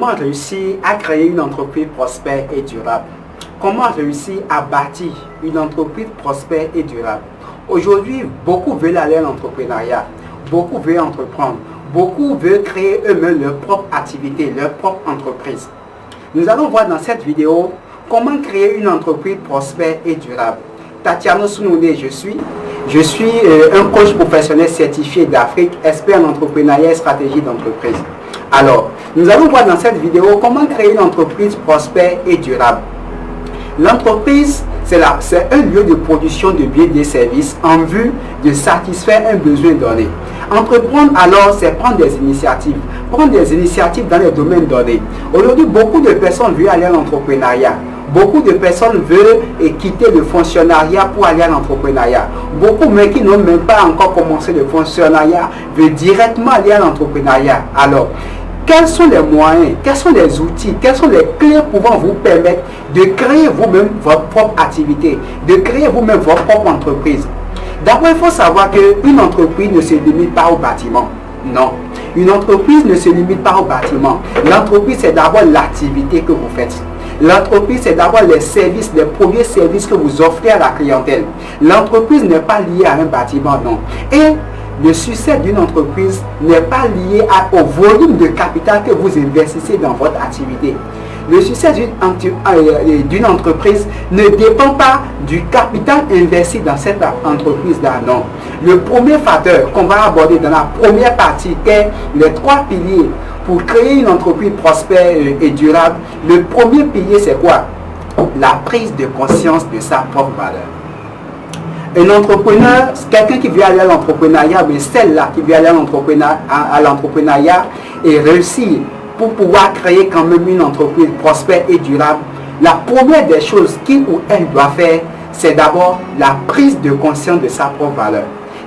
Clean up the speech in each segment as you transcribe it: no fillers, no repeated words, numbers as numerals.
Comment réussir à créer une entreprise prospère et durable? Comment réussir à bâtir une entreprise prospère et durable? Aujourd'hui, beaucoup veulent aller à l'entrepreneuriat, beaucoup veulent entreprendre, beaucoup veulent créer eux-mêmes leur propre activité, leur propre entreprise. Nous allons voir dans cette vidéo comment créer une entreprise prospère et durable. Tatiano Sunune, je suis un coach professionnel certifié d'Afrique, expert en entrepreneuriat et stratégie d'entreprise. Alors, nous allons voir dans cette vidéo comment créer une entreprise prospère et durable. L'entreprise, c'est un lieu de production de biens et de services en vue de satisfaire un besoin donné. Entreprendre alors, c'est prendre des initiatives dans les domaines donnés. Aujourd'hui, beaucoup de personnes veulent aller à l'entrepreneuriat. Beaucoup de personnes veulent quitter le fonctionnariat pour aller à l'entrepreneuriat. Beaucoup, mais qui n'ont même pas encore commencé le fonctionnariat, veulent directement aller à l'entrepreneuriat. Alors, quels sont les moyens, quels sont les outils, quelles sont les clés pouvant vous permettre de créer vous-même votre propre activité, de créer vous-même votre propre entreprise? D'abord, il faut savoir qu'une entreprise ne se limite pas au bâtiment. Non, une entreprise ne se limite pas au bâtiment. L'entreprise, c'est d'abord l'activité que vous faites. L'entreprise, c'est d'abord les services, les premiers services que vous offrez à la clientèle. L'entreprise n'est pas liée à un bâtiment, non. Et le succès d'une entreprise n'est pas lié au volume de capital que vous investissez dans votre activité. Le succès d'une entreprise ne dépend pas du capital investi dans cette entreprise-là, non. Le premier facteur qu'on va aborder dans la première partie, est les 3 piliers pour créer une entreprise prospère et durable. Le premier pilier, c'est quoi? La prise de conscience de sa propre valeur. Un entrepreneur, quelqu'un qui veut aller à l'entrepreneuriat, mais celle-là qui veut aller à l'entrepreneuriat et réussir pour pouvoir créer quand même une entreprise prospère et durable, la première des choses qu'il ou elle doit faire, c'est d'abord la prise de conscience de sa propre valeur.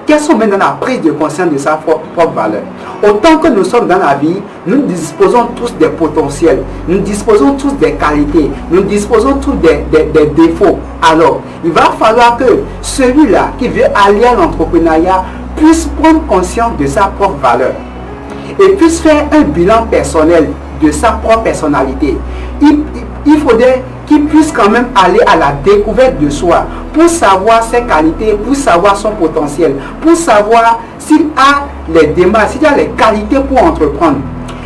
Quelles sont maintenant la prise de conscience de sa propre valeur? Autant que nous sommes dans la vie, nous disposons tous des potentiels, nous disposons tous des qualités, nous disposons tous des défauts. Alors, il va falloir que celui-là qui veut aller à l'entrepreneuriat puisse prendre conscience de sa propre valeur et puisse faire un bilan personnel de sa propre personnalité. Il faudrait qu'il puisse quand même aller à la découverte de soi pour savoir ses qualités, pour savoir son potentiel, pour savoir s'il a les démarches, s'il a les qualités pour entreprendre.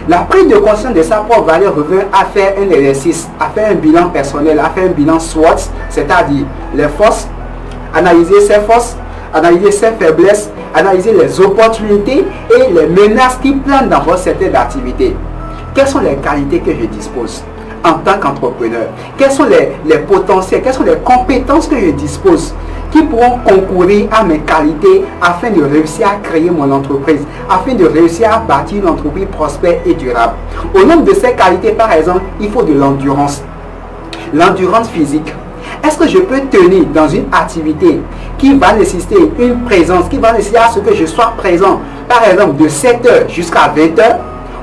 La prise de conscience de sa propre valeur revient à faire un exercice, à faire un bilan personnel, à faire un bilan SWOT, c'est-à-dire les forces, analyser ses forces, analyser ses faiblesses, analyser les opportunités et les menaces qui planent dans votre secteur d'activité. Quelles sont les qualités que je dispose en tant qu'entrepreneur? Quels sont les potentiels, quelles sont les compétences que je dispose qui pourront concourir à mes qualités afin de réussir à créer mon entreprise, afin de réussir à bâtir une entreprise prospère et durable? Au nombre de ces qualités, par exemple, il faut de l'endurance. L'endurance physique. Est-ce que je peux tenir dans une activité qui va nécessiter une présence, qui va nécessiter à ce que je sois présent, par exemple de 7h jusqu'à 20h,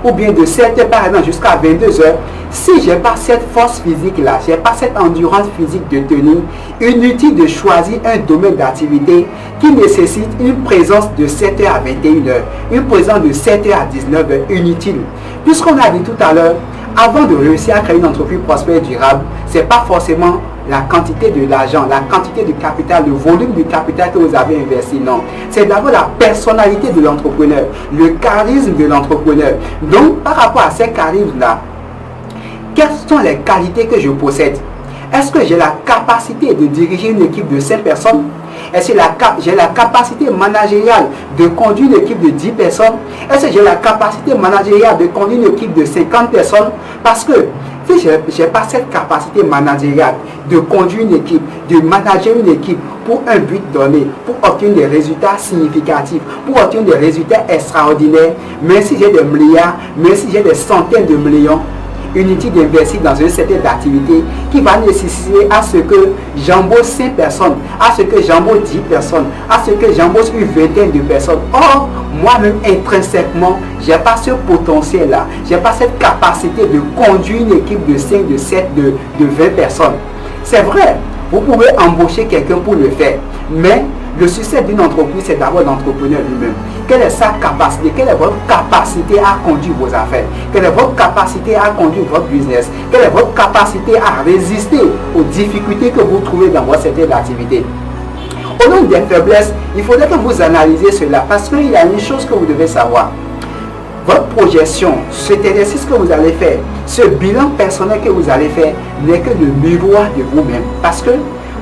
ou bien de 7h par exemple jusqu'à 22h, si je n'ai pas cette force physique-là, je n'ai pas cette endurance physique de tenir, inutile de choisir un domaine d'activité qui nécessite une présence de 7h à 21h, une présence de 7h à 19h, inutile. Puisqu'on a dit tout à l'heure, avant de réussir à créer une entreprise prospère et durable, ce n'est pas forcément la quantité de l'argent, la quantité de capital, le volume du capital que vous avez investi, non. C'est d'abord la personnalité de l'entrepreneur, le charisme de l'entrepreneur. Donc, par rapport à ces charismes-là, quelles sont les qualités que je possède? Est-ce que j'ai la capacité de diriger une équipe de 5 personnes? Est-ce que j'ai la capacité managériale de conduire une équipe de 10 personnes? Est-ce que j'ai la capacité managériale de conduire une équipe de 50 personnes? Parce que si je n'ai pas cette capacité managériale de conduire une équipe, de manager une équipe pour un but donné, pour obtenir des résultats significatifs, pour obtenir des résultats extraordinaires, même si j'ai des milliards, même si j'ai des centaines de millions, inutile d'investir dans un secteur d'activité qui va nécessiter à ce que j'embauche 5 personnes, à ce que j'embauche 10 personnes, à ce que j'embauche une vingtaine de personnes. Or, moi-même intrinsèquement, je n'ai pas ce potentiel-là, je n'ai pas cette capacité de conduire une équipe de 5, de 7, de 20 personnes. C'est vrai, vous pouvez embaucher quelqu'un pour le faire, mais le succès d'une entreprise, c'est d'abord l'entrepreneur lui-même. quelle est sa capacité, quelle est votre capacité à conduire vos affaires, quelle est votre capacité à conduire votre business, quelle est votre capacité à résister aux difficultés que vous trouvez dans votre secteur d'activité. Au nom des faiblesses, il faudrait que vous analysiez cela parce qu'il y a une chose que vous devez savoir. Votre projection, cet exercice que vous allez faire, ce bilan personnel que vous allez faire n'est que le miroir de vous-même. Parce que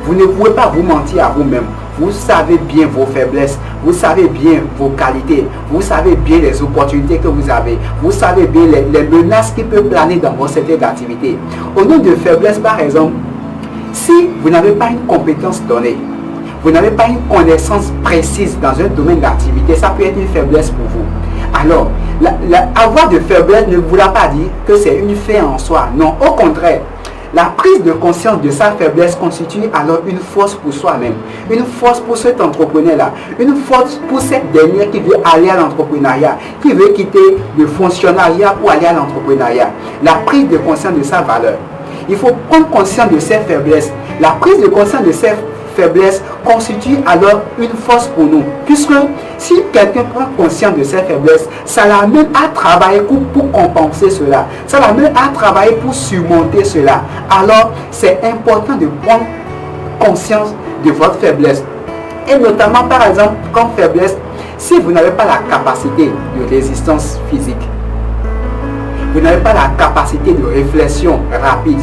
vous ne pouvez pas vous mentir à vous-même. Vous savez bien vos faiblesses, vous savez bien vos qualités, vous savez bien les opportunités que vous avez, vous savez bien les menaces qui peuvent planer dans votre secteur d'activité. Au nom de faiblesse, par exemple, si vous n'avez pas une compétence donnée, vous n'avez pas une connaissance précise dans un domaine d'activité, ça peut être une faiblesse pour vous. Alors, avoir de faiblesse ne voudra pas dire que c'est une fin en soi. Non, au contraire, la prise de conscience de sa faiblesse constitue alors une force pour soi-même, une force pour cet entrepreneur-là, une force pour cette dernière qui veut aller à l'entrepreneuriat, qui veut quitter le fonctionnariat pour aller à l'entrepreneuriat. La prise de conscience de sa valeur. Il faut prendre conscience de ses faiblesses. La prise de conscience de ses faiblesse constitue alors une force pour nous. Puisque si quelqu'un prend conscience de ses faiblesses, ça l'amène à travailler pour compenser cela. Ça l'amène à travailler pour surmonter cela. Alors, c'est important de prendre conscience de votre faiblesse. Et notamment, par exemple, comme faiblesse, si vous n'avez pas la capacité de résistance physique, vous n'avez pas la capacité de réflexion rapide,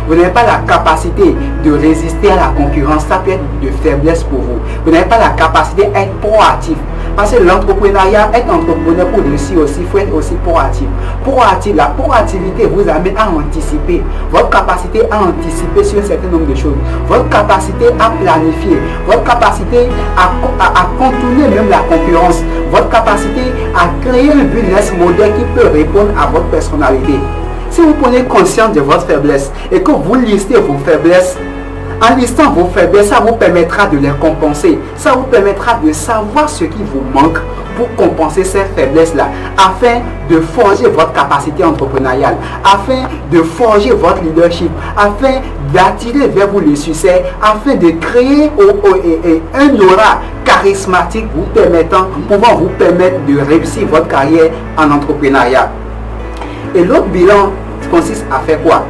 vous n'avez pas la capacité de résister à la concurrence, ça peut être de faiblesse pour vous. Vous n'avez pas la capacité d'être proactif. Parce que l'entrepreneuriat, être entrepreneur pour réussir aussi, il faut être aussi proactif. Proactif, la proactivité vous amène à anticiper. Votre capacité à anticiper sur un certain nombre de choses. Votre capacité à planifier. Votre capacité à contourner même la concurrence. Votre capacité à créer un business model qui peut répondre à votre personnalité. Si vous prenez conscience de votre faiblesse et que vous listez vos faiblesses, en listant vos faiblesses, ça vous permettra de les compenser. Ça vous permettra de savoir ce qui vous manque pour compenser ces faiblesses-là, afin de forger votre capacité entrepreneuriale, afin de forger votre leadership, afin d'attirer vers vous le succès, afin de créer un aura charismatique pouvant vous permettre de réussir votre carrière en entrepreneuriat. Et l'autre bilan consiste à faire quoi?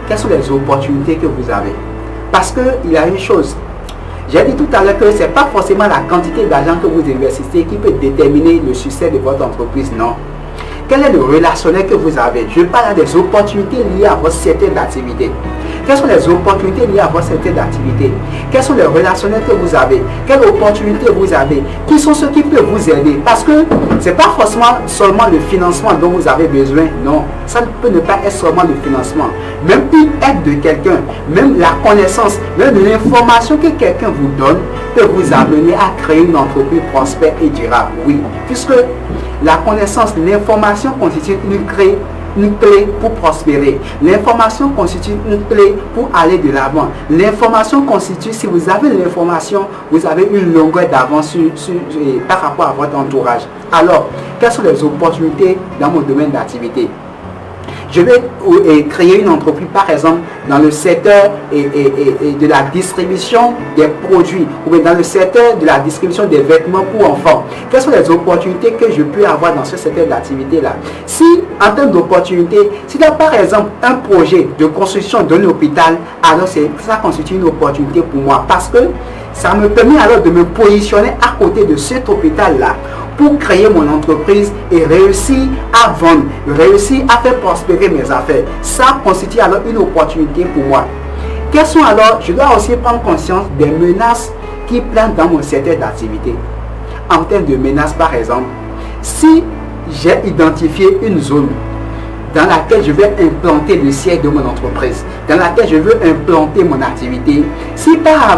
Quelles sont les opportunités que vous avez? Parce qu'il y a une chose, j'ai dit tout à l'heure que ce n'est pas forcément la quantité d'argent que vous investissez qui peut déterminer le succès de votre entreprise, non. Quel est le relationnel que vous avez? Je parle des opportunités liées à votre secteur d'activité. Quelles sont les opportunités liées à votre secteur d'activité? Quels sont les relationnels que vous avez? Quelles opportunités vous avez? Qui sont ceux qui peuvent vous aider? Parce que ce n'est pas forcément seulement le financement dont vous avez besoin. Non, ça ne peut ne pas être seulement le financement. Même une aide de quelqu'un, même la connaissance, même l'information que quelqu'un vous donne peut vous amener à créer une entreprise prospère et durable. Oui, puisque la connaissance, l'information constitue une clé pour prospérer. L'information constitue une clé pour aller de l'avant. L'information constitue, si vous avez l'information, vous avez une longueur d'avance par rapport à votre entourage. Alors, quelles sont les opportunités dans mon domaine d'activité? Je vais créer une entreprise, par exemple, dans le secteur de la distribution des produits, ou bien dans le secteur de la distribution des vêtements pour enfants. Quelles sont les opportunités que je peux avoir dans ce secteur d'activité-là? Si, en termes d'opportunités, s'il y a par exemple un projet de construction d'un hôpital, alors ça constitue une opportunité pour moi, parce que ça me permet alors de me positionner à côté de cet hôpital-là pour créer mon entreprise et réussir à vendre, réussir à faire prospérer mes affaires. Ça constitue alors une opportunité pour moi. Quelles sont alors, je dois aussi prendre conscience des menaces qui planent dans mon secteur d'activité. En termes de menaces, par exemple, si j'ai identifié une zone dans laquelle je vais implanter le siège de mon entreprise, dans laquelle je veux implanter mon activité, si par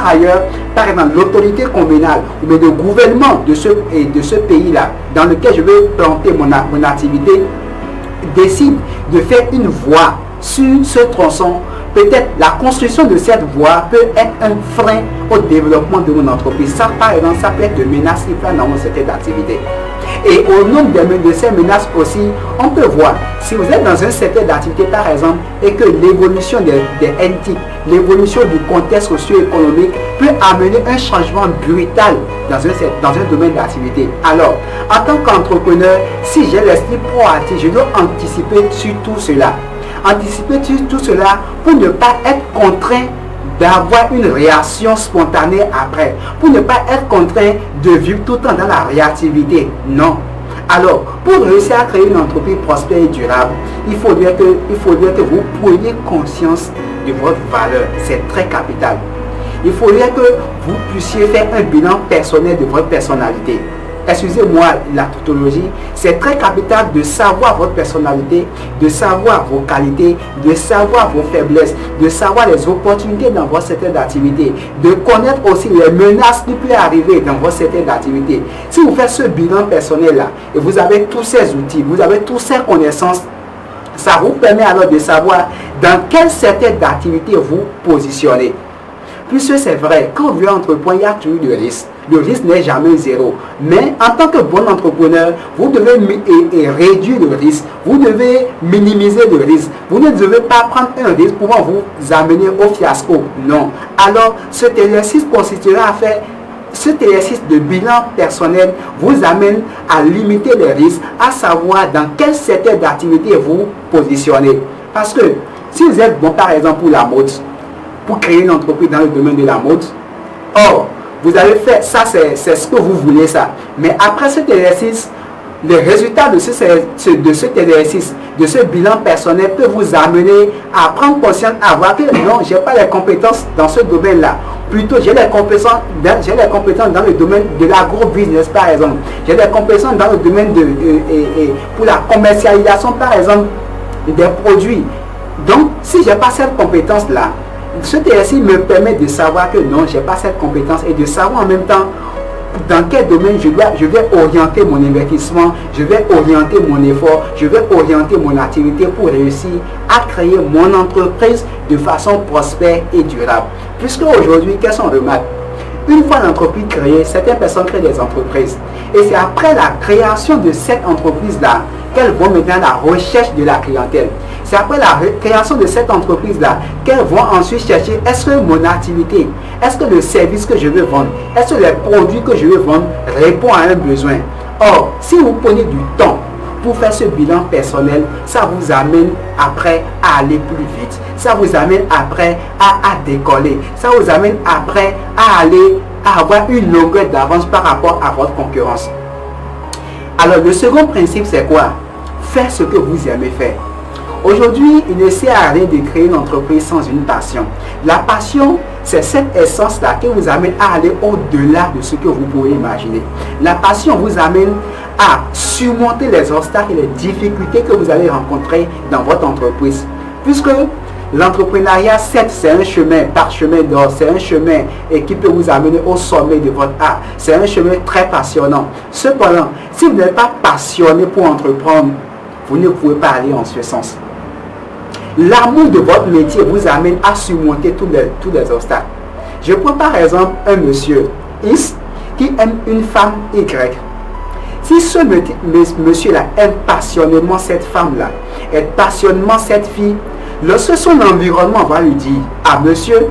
ailleurs, par exemple, l'autorité communale ou le gouvernement de ce pays-là, dans lequel je veux planter mon activité, décide de faire une voie sur ce tronçon, peut-être la construction de cette voie peut être un frein au développement de mon entreprise. Ça, par exemple, ça peut être de menaces qui planent dans mon secteur d'activité. Et au nombre de ces menaces aussi, on peut voir, si vous êtes dans un secteur d'activité par exemple, et que l'évolution des NT, l'évolution du contexte socio-économique peut amener un changement brutal dans un domaine d'activité. Alors, en tant qu'entrepreneur, si j'ai l'esprit proactif, je dois anticiper sur tout cela. Anticiper sur tout cela pour ne pas être contraint d'avoir une réaction spontanée après, pour ne pas être contraint de vivre tout le temps dans la réactivité. Non. Alors, pour réussir à créer une entreprise prospère et durable, il faudrait que vous preniez conscience de votre valeur. C'est très capital. Il faudrait que vous puissiez faire un bilan personnel de votre personnalité. Excusez-moi la tautologie, c'est très capital de savoir votre personnalité, de savoir vos qualités, de savoir vos faiblesses, de savoir les opportunités dans votre secteur d'activité, de connaître aussi les menaces qui peuvent arriver dans votre secteur d'activité. Si vous faites ce bilan personnel-là, et vous avez tous ces outils, vous avez toutes ces connaissances, ça vous permet alors de savoir dans quel secteur d'activité vous positionnez. Puisque c'est vrai, quand vous entreprenez, il y a toujours du risque. Le risque n'est jamais zéro. Mais en tant que bon entrepreneur, vous devez réduire le risque. Vous devez minimiser le risque. Vous ne devez pas prendre un risque pour vous amener au fiasco. Non. Alors, cet exercice consistera à faire, cet exercice de bilan personnel vous amène à limiter les risques, à savoir dans quel secteur d'activité vous positionnez. Parce que si vous êtes bon, par exemple, pour la mode, pour créer une entreprise dans le domaine de la mode, or, vous avez fait ça, c'est ce que vous voulez ça. Mais après cet exercice, les résultats de cet exercice, de ce bilan personnel peut vous amener à prendre conscience, à voir que non, je n'ai pas les compétences dans ce domaine-là. Plutôt, j'ai les compétences dans le domaine de l'agro-business, par exemple. J'ai des compétences dans le domaine pour la commercialisation, par exemple, des produits. Donc, si je n'ai pas cette compétence-là, cet exercice me permet de savoir que non, je n'ai pas cette compétence et de savoir en même temps dans quel domaine je vais orienter mon investissement, je vais orienter mon effort, je vais orienter mon activité pour réussir à créer mon entreprise de façon prospère et durable. Puisque aujourd'hui, qu'est-ce qu'on remarque? Une fois l'entreprise créée, certaines personnes créent des entreprises. Et c'est après la création de cette entreprise-là qu'elles vont maintenant à la recherche de la clientèle. C'est après la création de cette entreprise-là qu'elles vont ensuite chercher, est-ce que mon activité, est-ce que le service que je veux vendre, est-ce que les produits que je veux vendre répondent à un besoin. Or, si vous prenez du temps pour faire ce bilan personnel, ça vous amène après à aller plus vite. Ça vous amène après à décoller. Ça vous amène après à avoir une longueur d'avance par rapport à votre concurrence. Alors, le second principe, c'est quoi? Faire ce que vous aimez faire. Aujourd'hui, il ne sert à rien de créer une entreprise sans une passion. La passion, c'est cette essence-là qui vous amène à aller au-delà de ce que vous pouvez imaginer. La passion vous amène à surmonter les obstacles et les difficultés que vous allez rencontrer dans votre entreprise. Puisque l'entrepreneuriat, certes, c'est un chemin, parchemin d'or, c'est un chemin qui peut vous amener au sommet de votre art. C'est un chemin très passionnant. Cependant, si vous n'êtes pas passionné pour entreprendre, vous ne pouvez pas aller en ce sens. L'amour de votre métier vous amène à surmonter tous les obstacles. Je prends par exemple un monsieur X qui aime une femme Y. Si ce monsieur-là aime passionnément cette femme-là, aime passionnément cette fille, lorsque son environnement va lui dire, ah monsieur,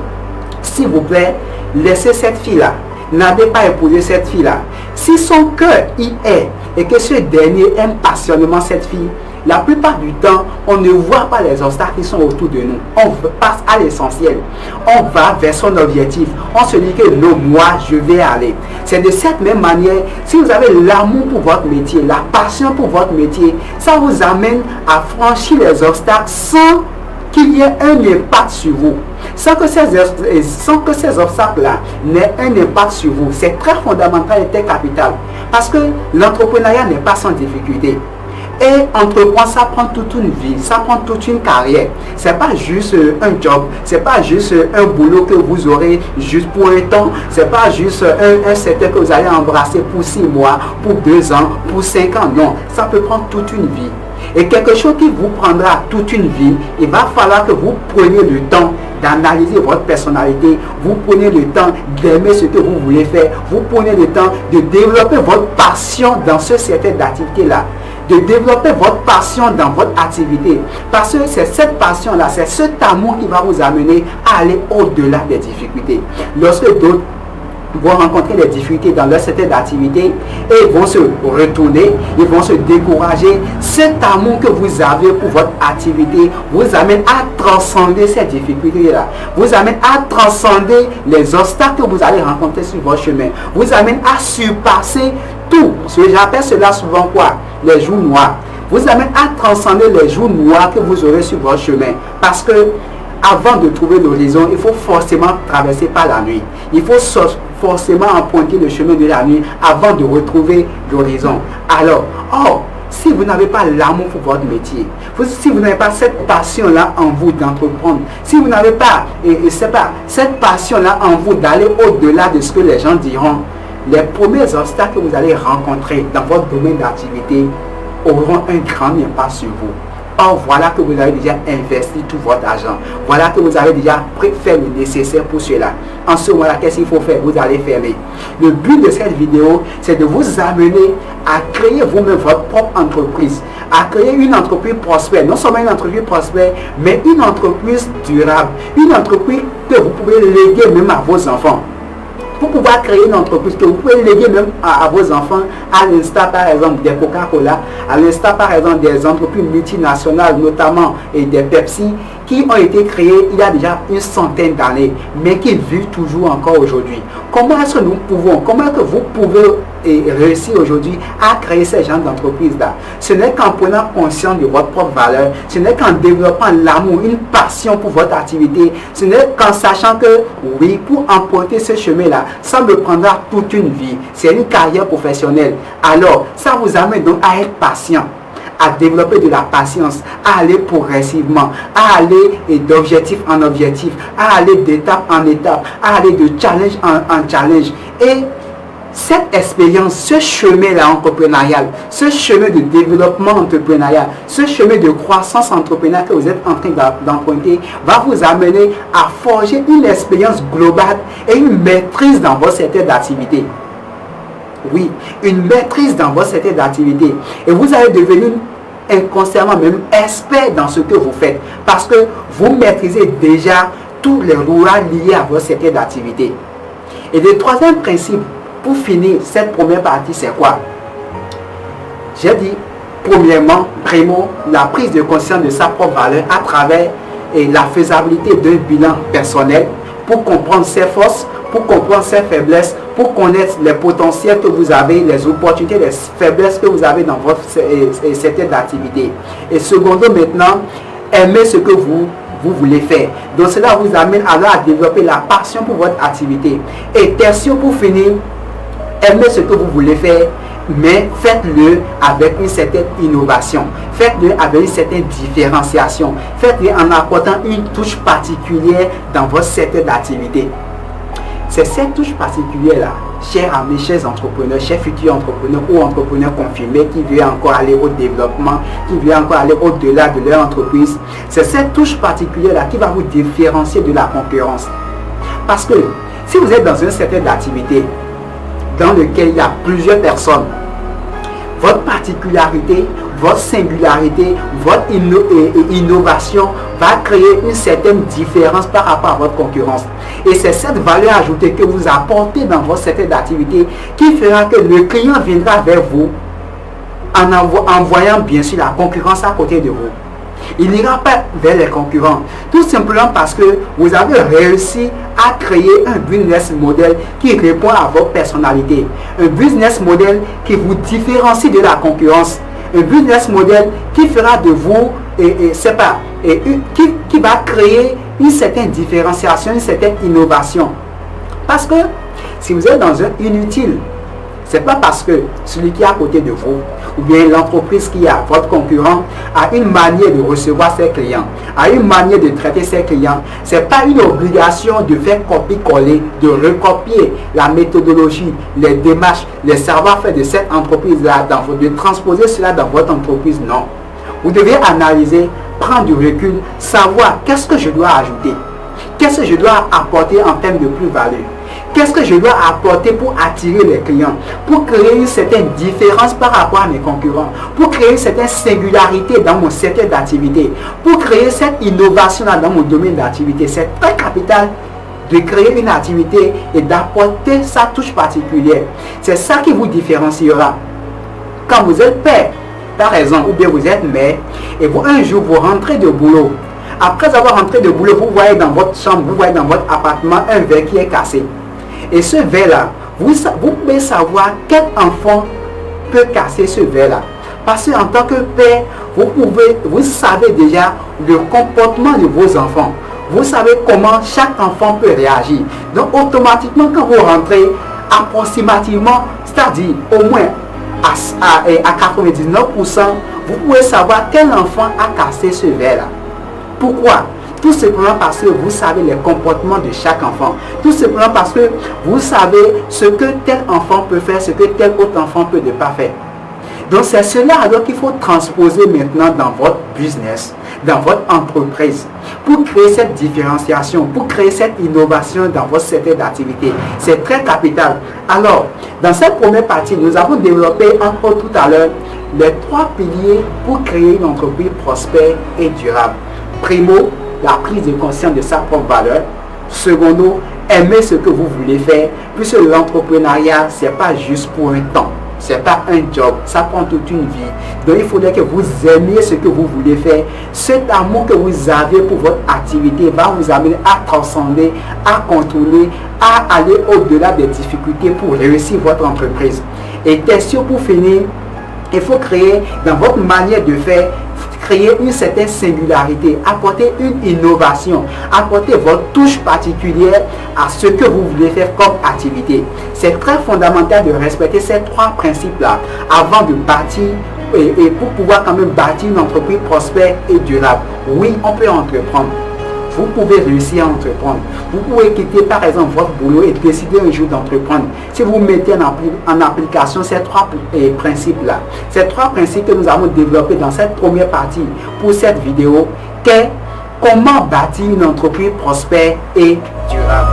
s'il vous plaît, laissez cette fille-là, n'allez pas épouser cette fille-là. Si son cœur y est et que ce dernier aime passionnément cette fille, la plupart du temps, on ne voit pas les obstacles qui sont autour de nous. On passe à l'essentiel. On va vers son objectif. On se dit que non, moi, je vais aller. C'est de cette même manière, si vous avez l'amour pour votre métier, la passion pour votre métier, ça vous amène à franchir les obstacles sans qu'il y ait un impact sur vous. Sans que ces obstacles-là n'aient un impact sur vous. C'est très fondamental et très capital. Parce que l'entrepreneuriat n'est pas sans difficulté. Et entreprendre, ça prend toute une vie, ça prend toute une carrière. C'est pas juste un job, c'est pas juste un boulot que vous aurez juste pour un temps, c'est pas juste un secteur que vous allez embrasser pour 6 mois, pour 2 ans, pour 5 ans. Non, ça peut prendre toute une vie. Et quelque chose qui vous prendra toute une vie, il va falloir que vous preniez le temps d'analyser votre personnalité, vous prenez le temps d'aimer ce que vous voulez faire, vous prenez le temps de développer votre passion dans ce secteur d'activité-là, de développer votre passion dans votre activité. Parce que c'est cette passion-là, c'est cet amour qui va vous amener à aller au-delà des difficultés. Lorsque d'autres vont rencontrer des difficultés dans leur secteur d'activité et ils vont se retourner, ils vont se décourager. Cet amour que vous avez pour votre activité vous amène à transcender ces difficultés-là, vous amène à transcender les obstacles que vous allez rencontrer sur votre chemin, vous amène à surpasser tout. J'appelle cela souvent quoi? Les jours noirs. Vous amène à transcender les jours noirs que vous aurez sur votre chemin. Parce que avant de trouver l'horizon, il faut forcément traverser par la nuit. Il faut forcément emprunter le chemin de la nuit avant de retrouver l'horizon. Alors, si vous n'avez pas l'amour pour votre métier, si vous n'avez pas cette passion-là en vous d'entreprendre, si vous n'avez pas, cette passion-là en vous d'aller au-delà de ce que les gens diront, les premiers obstacles que vous allez rencontrer dans votre domaine d'activité auront un grand impact sur vous. Or, voilà que vous avez déjà investi tout votre argent. Voilà que vous avez déjà fait le nécessaire pour cela. En ce moment-là, qu'est-ce qu'il faut faire? Vous allez fermer. Le but de cette vidéo, c'est de vous amener à créer vous-même votre propre entreprise, à créer une entreprise prospère. Non seulement une entreprise prospère, mais une entreprise durable. Une entreprise que vous pouvez léguer même à vos enfants. Pour pouvoir créer une entreprise que vous pouvez léguer même à vos enfants, à l'instar par exemple des Coca-Cola, à l'instar par exemple des entreprises multinationales, notamment et des Pepsi, qui ont été créées il y a déjà une centaine d'années, mais qui vivent toujours encore aujourd'hui. Comment est-ce que nous pouvons, comment est-ce que vous pouvez réussir aujourd'hui à créer ces genres d'entreprises-là? Ce n'est qu'en prenant conscience de votre propre valeur, ce n'est qu'en développant l'amour, une passion pour votre activité, ce n'est qu'en sachant que, oui, pour emprunter ce chemin-là, ça me prendra toute une vie. C'est une carrière professionnelle. Alors, ça vous amène donc à être patient, à développer de la patience, à aller progressivement, à aller d'objectif en objectif, à aller d'étape en étape, à aller de challenge en challenge. Et cette expérience, ce chemin-là entrepreneurial, ce chemin de développement entrepreneurial, ce chemin de croissance entrepreneuriale que vous êtes en train d'emprunter va vous amener à forger une expérience globale et une maîtrise dans votre secteur d'activité. Oui, une maîtrise dans votre secteur d'activité. Et vous allez devenir inconsciemment même expert dans ce que vous faites. Parce que vous maîtrisez déjà tous les rouages liés à votre secteur d'activité. Et le troisième principe, pour finir cette première partie, c'est quoi? J'ai dit, premièrement, la prise de conscience de sa propre valeur à travers la faisabilité d'un bilan personnel pour comprendre ses forces, pour comprendre ses faiblesses, pour connaître les potentiels que vous avez, les opportunités, les faiblesses que vous avez dans votre secteur d'activité. Et secondo, maintenant, aimer ce que vous voulez faire. Donc cela vous amène alors à développer la passion pour votre activité. Et tertio, pour finir, aimez ce que vous voulez faire, mais faites-le avec une certaine innovation. Faites-le avec une certaine différenciation. Faites-le en apportant une touche particulière dans votre secteur d'activité. C'est cette touche particulière-là, chers amis, chers entrepreneurs, chers futurs entrepreneurs ou entrepreneurs confirmés qui veulent encore aller au développement, qui veulent encore aller au-delà de leur entreprise. C'est cette touche particulière-là qui va vous différencier de la concurrence. Parce que si vous êtes dans un secteur d'activité dans lequel il y a plusieurs personnes, votre particularité, votre singularité, votre innovation va créer une certaine différence par rapport à votre concurrence. Et c'est cette valeur ajoutée que vous apportez dans votre secteur d'activité qui fera que le client viendra vers vous en voyant bien sûr la concurrence à côté de vous. Il n'ira pas vers les concurrents, tout simplement parce que vous avez réussi à créer un business model qui répond à votre personnalité, un business model qui vous différencie de la concurrence, un business model qui fera de vous, qui va créer une certaine différenciation, une certaine innovation. Parce que si vous êtes dans un inutile, ce n'est pas parce que celui qui est à côté de vous, ou bien l'entreprise qui a, votre concurrent, a une manière de recevoir ses clients, a une manière de traiter ses clients. Ce n'est pas une obligation de faire copier-coller, de recopier la méthodologie, les démarches, les savoir-faire de cette entreprise-là, de transposer cela dans votre entreprise. Non. Vous devez analyser, prendre du recul, savoir qu'est-ce que je dois ajouter, qu'est-ce que je dois apporter en termes de plus-value, qu'est-ce que je dois apporter pour attirer les clients, pour créer une certaine différence par rapport à mes concurrents, pour créer une certaine singularité dans mon secteur d'activité, pour créer cette innovation dans mon domaine d'activité. C'est très capital de créer une activité et d'apporter sa touche particulière. C'est ça qui vous différenciera. Quand vous êtes père, par exemple, ou bien vous êtes mère, et vous un jour vous rentrez de boulot. Après avoir rentré de boulot, vous voyez dans votre chambre, vous voyez dans votre appartement un verre qui est cassé. Et ce verre-là, vous pouvez savoir quel enfant peut casser ce verre-là. Parce qu'en tant que père, vous savez déjà le comportement de vos enfants. Vous savez comment chaque enfant peut réagir. Donc automatiquement, quand vous rentrez, approximativement, c'est-à-dire au moins à 99%, vous pouvez savoir quel enfant a cassé ce verre-là. Pourquoi? Tout simplement parce que vous savez les comportements de chaque enfant. Tout simplement parce que vous savez ce que tel enfant peut faire, ce que tel autre enfant peut ne pas faire. Donc c'est cela alors qu'il faut transposer maintenant dans votre business, dans votre entreprise, pour créer cette différenciation, pour créer cette innovation dans votre secteur d'activité. C'est très capital. Alors, dans cette première partie, nous avons développé encore tout à l'heure les 3 piliers pour créer une entreprise prospère et durable. Primo, la prise de conscience de sa propre valeur. Secondo, aimer ce que vous voulez faire, puisque l'entrepreneuriat, ce n'est pas juste pour un temps. Ce n'est pas un job, ça prend toute une vie. Donc il faudrait que vous aimiez ce que vous voulez faire. Cet amour que vous avez pour votre activité va vous amener à transcender, à contrôler, à aller au-delà des difficultés pour réussir votre entreprise. Et question pour finir, il faut créer dans votre manière de faire, créer une certaine singularité, apporter une innovation, apporter votre touche particulière à ce que vous voulez faire comme activité. C'est très fondamental de respecter ces 3 principes-là avant de bâtir et pour pouvoir quand même bâtir une entreprise prospère et durable. Oui, on peut entreprendre. Vous pouvez réussir à entreprendre. Vous pouvez quitter par exemple votre boulot et décider un jour d'entreprendre. Si vous mettez en application ces 3 principes-là, ces 3 principes que nous avons développés dans cette première partie pour cette vidéo, qu'est comment bâtir une entreprise prospère et durable.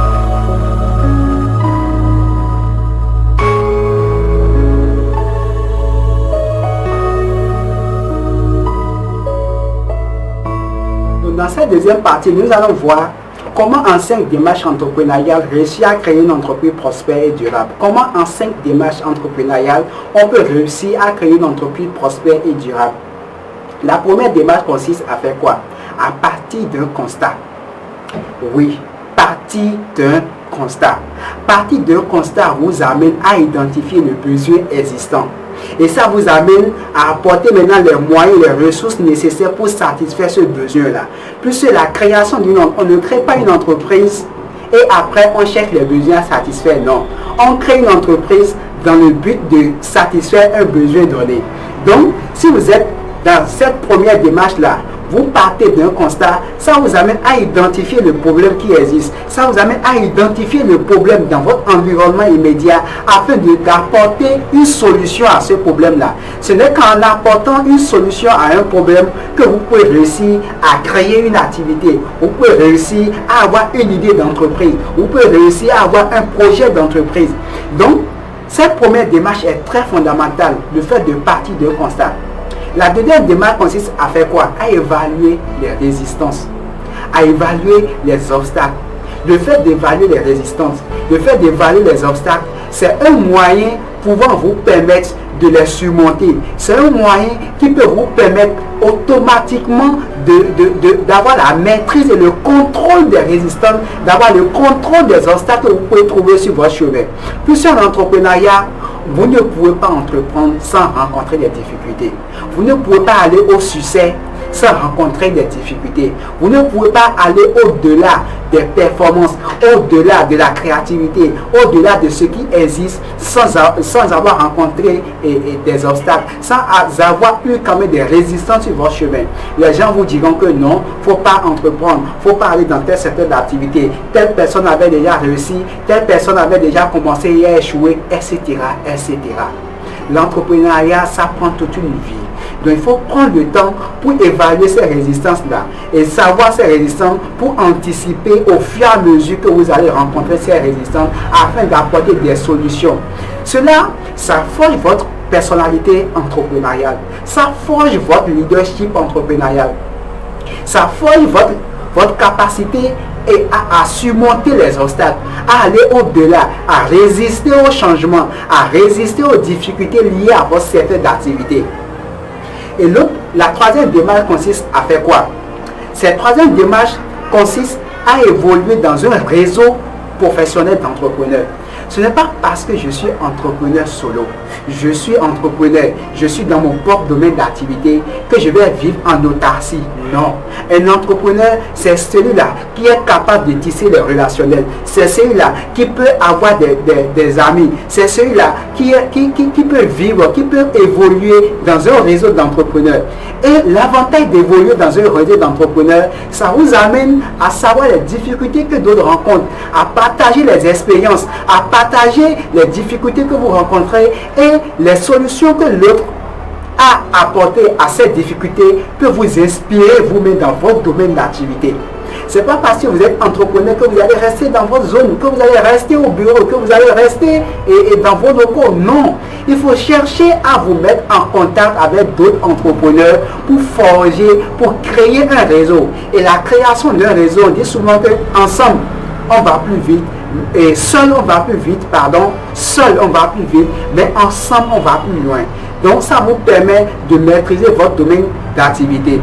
Dans cette deuxième partie, nous allons voir comment en 5 démarches entrepreneuriales réussir à créer une entreprise prospère et durable. Comment en 5 démarches entrepreneuriales on peut réussir à créer une entreprise prospère et durable. La première démarche consiste à faire quoi? À partir d'un constat. Oui, partir d'un constat. Partir d'un constat vous amène à identifier le besoin existant. Et ça vous amène à apporter maintenant les moyens, les ressources nécessaires pour satisfaire ce besoin-là. Puisque la création d'une entreprise, on ne crée pas une entreprise et après on cherche les besoins à satisfaire. Non, on crée une entreprise dans le but de satisfaire un besoin donné. Donc, si vous êtes dans cette première démarche-là, vous partez d'un constat, ça vous amène à identifier le problème qui existe. Ça vous amène à identifier le problème dans votre environnement immédiat afin d'apporter une solution à ce problème-là. Ce n'est qu'en apportant une solution à un problème que vous pouvez réussir à créer une activité. Vous pouvez réussir à avoir une idée d'entreprise. Vous pouvez réussir à avoir un projet d'entreprise. Donc, cette première démarche est très fondamentale, le fait de partir d'un constat. La deuxième démarche consiste à faire quoi? À évaluer les résistances, à évaluer les obstacles. Le fait d'évaluer les résistances, le fait d'évaluer les obstacles, c'est un moyen pouvant vous permettre de les surmonter. C'est un moyen qui peut vous permettre automatiquement d'avoir la maîtrise et le contrôle des résistances, d'avoir le contrôle des obstacles que vous pouvez trouver sur votre chemin. Plus en entrepreneuriat, vous ne pouvez pas entreprendre sans rencontrer des difficultés. Vous ne pouvez pas aller au succès sans rencontrer des difficultés. Vous ne pouvez pas aller au-delà des performances, au-delà de la créativité, au-delà de ce qui existe sans avoir rencontré des obstacles, sans avoir eu quand même des résistances sur votre chemin. Les gens vous diront que non, il ne faut pas entreprendre, il ne faut pas aller dans tel secteur d'activité. Telle personne avait déjà réussi, telle personne avait déjà commencé et a échoué, etc., etc. L'entrepreneuriat, ça prend toute une vie. Donc il faut prendre le temps pour évaluer ces résistances-là et savoir ces résistances pour anticiper au fur et à mesure que vous allez rencontrer ces résistances afin d'apporter des solutions. Cela, ça forge votre personnalité entrepreneuriale, ça forge votre leadership entrepreneurial, ça forge votre capacité et à surmonter les obstacles, à aller au-delà, à résister aux changements, à résister aux difficultés liées à votre secteur d'activité. Et la troisième démarche consiste à faire quoi? Cette troisième démarche consiste à évoluer dans un réseau professionnel d'entrepreneurs. Ce n'est pas parce que je suis entrepreneur solo, je suis entrepreneur, je suis dans mon propre domaine d'activité que je vais vivre en autarcie. Non. Un entrepreneur, c'est celui-là qui est capable de tisser les relationnels. C'est celui-là qui peut avoir des amis. C'est celui-là qui peut vivre, qui peut évoluer dans un réseau d'entrepreneurs. Et l'avantage d'évoluer dans un réseau d'entrepreneurs, ça vous amène à savoir les difficultés que d'autres rencontrent, à partager les expériences, à partager les difficultés que vous rencontrez et les solutions que l'autre a apportées à ces difficultés peut vous inspirer vous-même dans votre domaine d'activité. Ce n'est pas parce que vous êtes entrepreneur que vous allez rester dans votre zone, que vous allez rester au bureau, que vous allez rester dans vos locaux. Non, il faut chercher à vous mettre en contact avec d'autres entrepreneurs pour forger, pour créer un réseau. Et la création d'un réseau, on dit souvent qu'ensemble, on va plus vite. Et seul on va plus vite, seul on va plus vite, mais ensemble on va plus loin. Donc ça vous permet de maîtriser votre domaine d'activité.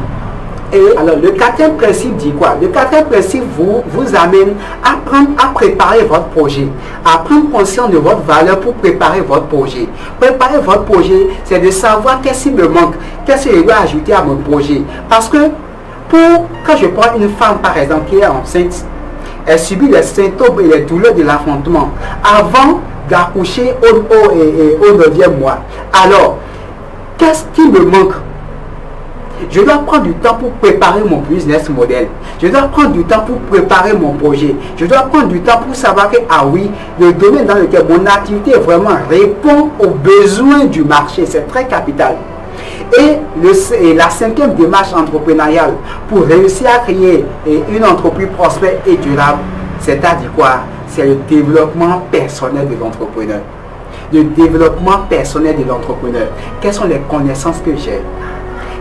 Et alors le quatrième principe dit quoi? Le quatrième principe vous amène à préparer votre projet, à prendre conscience de votre valeur pour préparer votre projet. Préparer votre projet, c'est de savoir qu'est-ce qui me manque, qu'est-ce que je dois ajouter à mon projet. Parce que quand je prends une femme par exemple qui est enceinte, elle subit les symptômes et les douleurs de l'affrontement avant d'accoucher au 9e mois. Alors, qu'est-ce qui me manque? Je dois prendre du temps pour préparer mon business model. Je dois prendre du temps pour préparer mon projet. Je dois prendre du temps pour savoir que, ah oui, le domaine dans lequel mon activité vraiment répond aux besoins du marché. C'est très capital. Et la cinquième démarche entrepreneuriale pour réussir à créer une entreprise prospère et durable, c'est-à-dire quoi? C'est le développement personnel de l'entrepreneur. Le développement personnel de l'entrepreneur. Quelles sont les connaissances que j'ai?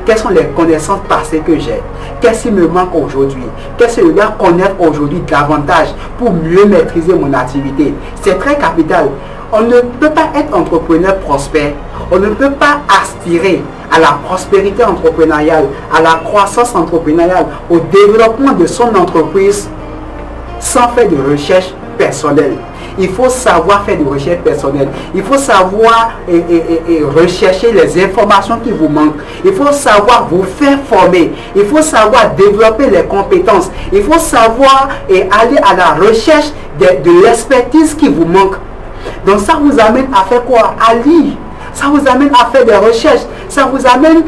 Quelles sont les connaissances passées que j'ai? Qu'est-ce qui me manque aujourd'hui? Qu'est-ce que je dois connaître aujourd'hui davantage pour mieux maîtriser mon activité? C'est très capital. On ne peut pas être entrepreneur prospère. On ne peut pas aspirer à la prospérité entrepreneuriale, à la croissance entrepreneuriale, au développement de son entreprise sans faire de recherche personnelle. Il faut savoir faire de recherche personnelle. Il faut savoir rechercher les informations qui vous manquent. Il faut savoir vous faire former. Il faut savoir développer les compétences. Il faut savoir aller à la recherche de l'expertise qui vous manque. Donc ça vous amène à faire quoi? À lire. Ça vous amène à faire des recherches. Ça vous amène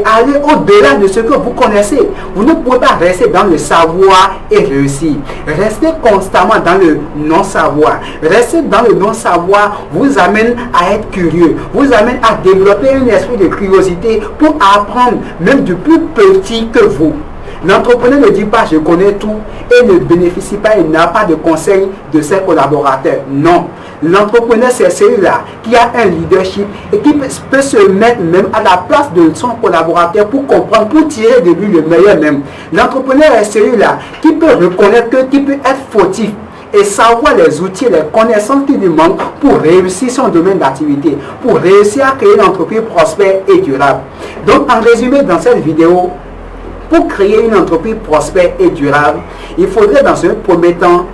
à aller au-delà de ce que vous connaissez. Vous ne pouvez pas rester dans le savoir et réussir. Restez constamment dans le non-savoir. Rester dans le non-savoir vous amène à être curieux. Vous amène à développer un esprit de curiosité pour apprendre même du plus petit que vous. L'entrepreneur ne dit pas je connais tout et ne bénéficie pas, il n'a pas de conseils de ses collaborateurs. Non. L'entrepreneur, c'est celui-là qui a un leadership et qui peut se mettre même à la place de son collaborateur pour comprendre, pour tirer de lui le meilleur même. L'entrepreneur est celui-là qui peut reconnaître qui peut être fautif et savoir les outils, les connaissances qui lui manquent pour réussir son domaine d'activité, pour réussir à créer une entreprise prospère et durable. Donc, en résumé, dans cette vidéo, pour créer une entreprise prospère et durable, il faudrait dans un premier temps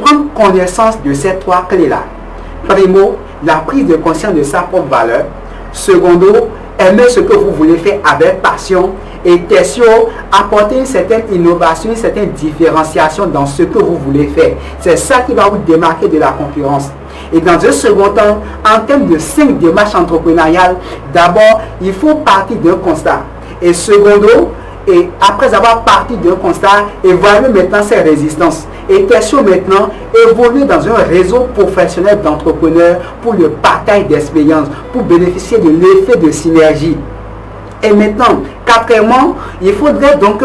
prendre connaissance de ces trois clés-là. Primo, la prise de conscience de sa propre valeur. Secondo, aimer ce que vous voulez faire avec passion. Et tertio, apporter une certaine innovation, une certaine différenciation dans ce que vous voulez faire. C'est ça qui va vous démarquer de la concurrence. Et dans un second temps, en termes de 5 démarches entrepreneuriales, d'abord, il faut partir d'un constat. Et secondo, et après avoir parti d'un constat, évaluer maintenant ses résistances. Et question maintenant, évoluer dans un réseau professionnel d'entrepreneurs pour le partage d'expérience, pour bénéficier de l'effet de synergie. Et maintenant, quatrièmement, il faudrait donc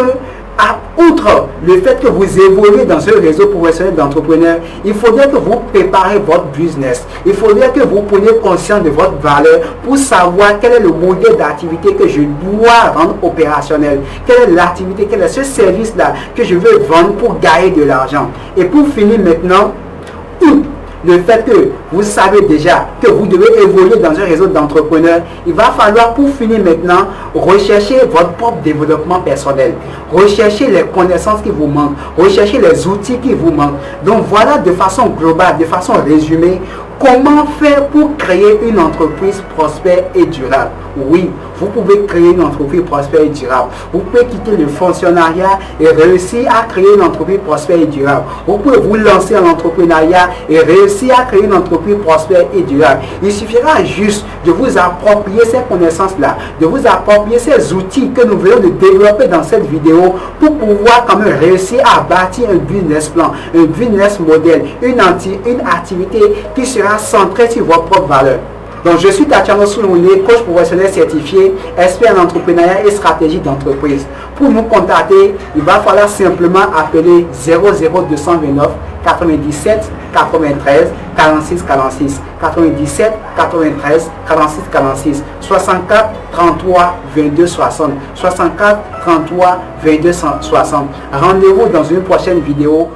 outre le fait que vous évoluez dans un réseau professionnel d'entrepreneurs, il faudrait que vous préparez votre business. Il faudrait que vous preniez conscience de votre valeur pour savoir quel est le modèle d'activité que je dois rendre opérationnel. Quelle est l'activité, quel est ce service-là que je veux vendre pour gagner de l'argent. Et pour finir maintenant, le fait que vous savez déjà que vous devez évoluer dans un réseau d'entrepreneurs, il va falloir pour finir maintenant rechercher votre propre développement personnel, rechercher les connaissances qui vous manquent, rechercher les outils qui vous manquent. Donc voilà de façon globale, de façon résumée, comment faire pour créer une entreprise prospère et durable. Oui, vous pouvez créer une entreprise prospère et durable. Vous pouvez quitter le fonctionnariat et réussir à créer une entreprise prospère et durable. Vous pouvez vous lancer en entrepreneuriat et réussir à créer une entreprise prospère et durable. Il suffira juste de vous approprier ces connaissances-là, de vous approprier ces outils que nous venons de développer dans cette vidéo pour pouvoir quand même réussir à bâtir un business plan, un business model, une activité qui sera centrée sur vos propres valeurs. Donc, je suis Tatiana Soulouni, coach professionnel certifié, expert en entrepreneuriat et stratégie d'entreprise. Pour nous contacter, il va falloir simplement appeler 00229 97 93 46 46 97 93 46 46 64 33 22 60 64 33 22 60. Rendez-vous dans une prochaine vidéo